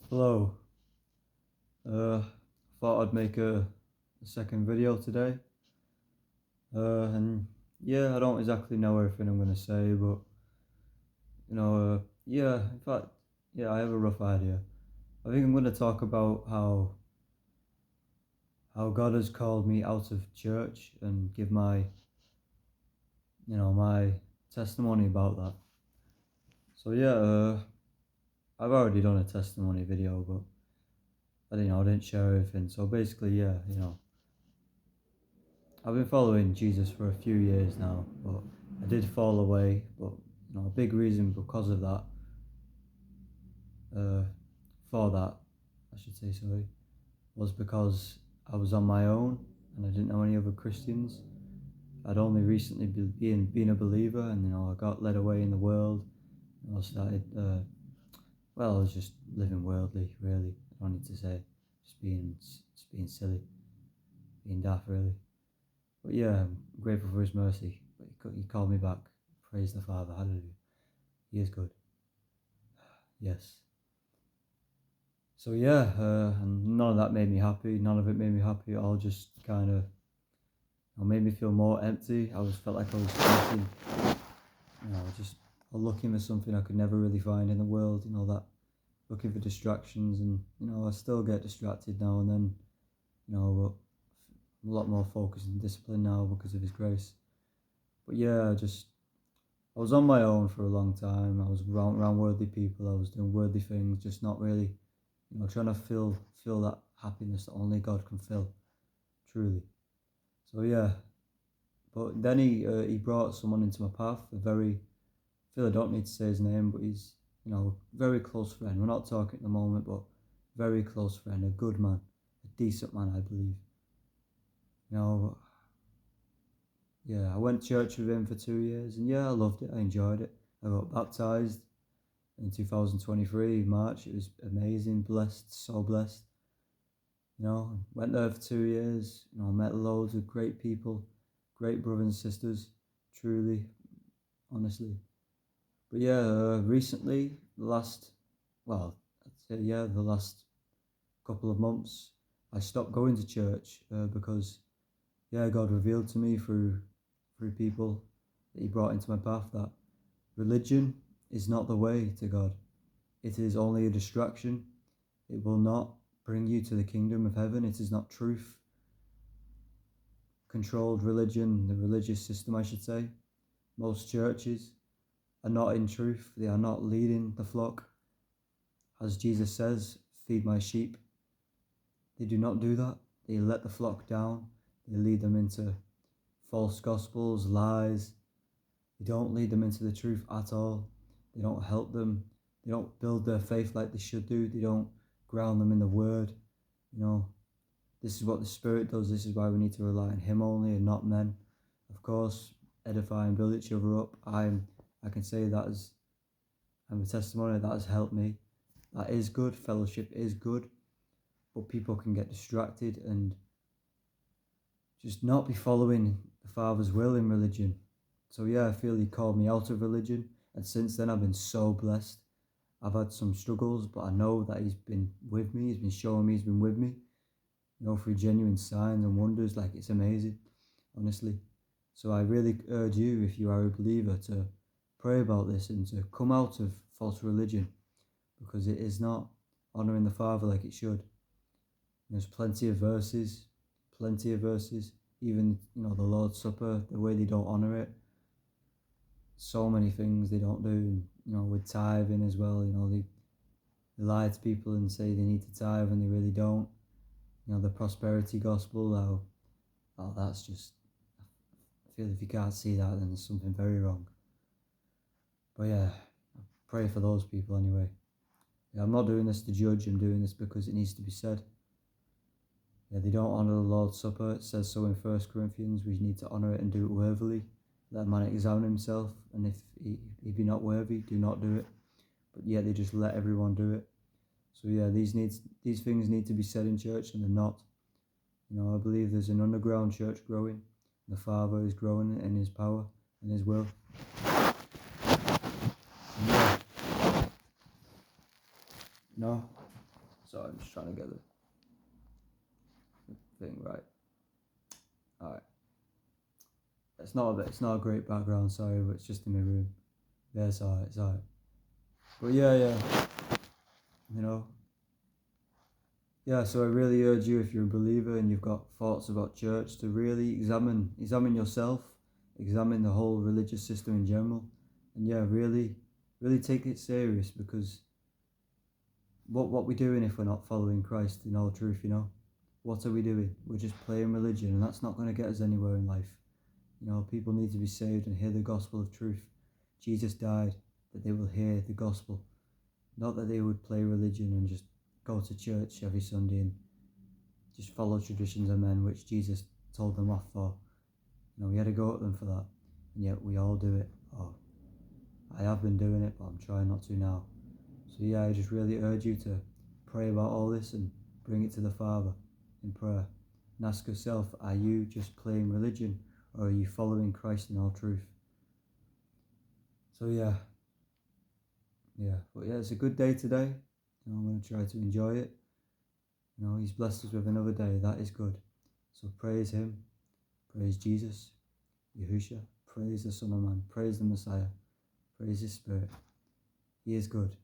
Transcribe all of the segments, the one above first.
Hello. Uh, Thought I'd make a second video today. And yeah, I don't exactly know everything I'm gonna say, but yeah. In fact, yeah, I have a rough idea. I think I'm gonna talk about how God has called me out of church and give my testimony about that. So yeah, I've already done a testimony video, but I didn't share everything. So basically, yeah, I've been following Jesus for a few years now, but I did fall away. But a big reason because of that, uh, for that, I should say, sorry, was because I was on my own and I didn't know any other Christians. I'd only recently been a believer, and I got led away in the world. I started, I was just living worldly, really. I don't need to say, just being silly, being daft, really. But yeah, I'm grateful for His mercy. But He called me back. Praise the Father. Hallelujah. He is good. Yes. So yeah, and none of that made me happy. None of it made me happy. It all just kind of made me feel more empty. Felt like I was chasing, just looking for something I could never really find in the world. That looking for distractions, and I still get distracted now and then. But I'm a lot more focused and disciplined now because of His grace. But yeah, I was on my own for a long time. I was around worldly people. I was doing worldly things, just not really, trying to feel that happiness that only God can fill, truly. So yeah, but then he brought someone into my path. I feel I don't need to say his name, but he's very close friend. We're not talking at the moment, but very close friend, a good man, a decent man, I believe. Yeah, I went to church with him for 2 years, and yeah, I loved it. I enjoyed it. I got baptized in 2023 March. It was amazing, blessed, so blessed. Went there for 2 years. Met loads of great people, great brothers and sisters, truly, honestly. But yeah, recently, the last couple of months, I stopped going to church because, yeah, God revealed to me through people that He brought into my path that religion is not the way to God. It is only a distraction. It will not bring you to the kingdom of heaven. It is not truth. Controlled religion, the religious system, I should say. Most churches are not in truth. They are not leading the flock. As Jesus says, feed my sheep. They do not do that. They let the flock down. They lead them into false gospels, lies. They don't lead them into the truth at all. They don't help them. They don't build their faith like they should do. They don't ground them in the word. This is what the Spirit does. This is why we need to rely on Him only and not men. Of course, edify and build each other up. I can say that as I'm a testimony that has helped me. That is good. Fellowship is good, but people can get distracted and just not be following the Father's will in religion. So yeah, I feel He called me out of religion, and since then I've been so blessed. I've had some struggles, but I know that He's been with me. He's been showing me He's been with me, through genuine signs and wonders. Like, it's amazing, honestly. So I really urge you, if you are a believer, to pray about this and to come out of false religion, because it is not honouring the Father like it should. There's plenty of verses, even, the Lord's Supper, the way they don't honour it. So many things they don't do, and, with tithing as well, they lie to people and say they need to tithe and they really don't. The prosperity gospel, that's just, I feel if you can't see that, then there's something very wrong. But yeah, I pray for those people anyway. Yeah, I'm not doing this to judge, I'm doing this because it needs to be said. Yeah, they don't honour the Lord's Supper. It says so in 1 Corinthians. We need to honour it and do it worthily. Let a man examine himself, and if he be not worthy, do not do it. But yet they just let everyone do it. So yeah, these things need to be said in church, and they're not. I believe there's an underground church growing. The Father is growing in His power and His will. And yeah, Sorry, I'm just trying to get the thing right. Alright. It's not a great background, sorry, but it's just in my room. Yeah, it's alright. But yeah. You know. Yeah, so I really urge you, if you're a believer and you've got thoughts about church, to really examine yourself, examine the whole religious system in general, and yeah, really take it serious, because what we doing if we're not following Christ in all truth, you know? What are we doing? We're just playing religion, and that's not going to get us anywhere in life. You know, people need to be saved and hear the gospel of truth. Jesus died that they will hear the gospel, not that they would play religion and just go to church every Sunday and just follow traditions of men, which Jesus told them off for. You know, we had to go at them for that, and yet we all do it. Oh, I have been doing it, but I'm trying not to now. So yeah, I just really urge you to pray about all this and bring it to the Father in prayer. And ask yourself, are you just playing religion, or are you following Christ in all truth? So yeah, but yeah, it's a good day today. You know, I'm going to try to enjoy it. You know, He's blessed us with another day. That is good. So praise Him, praise Jesus, Yahushua, praise the Son of Man, praise the Messiah, praise His Spirit. He is good,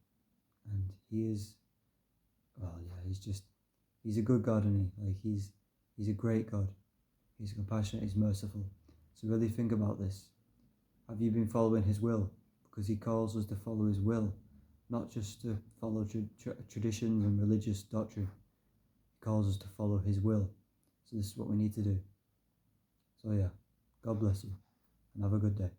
and He is, well, yeah, He's a good God, isn't He? Like, He's a great God. He's compassionate, He's merciful. So really think about this. Have you been following His will? Because He calls us to follow His will, not just to follow traditions and religious doctrine. He calls us to follow His will. So this is what we need to do. So yeah, God bless you, and have a good day.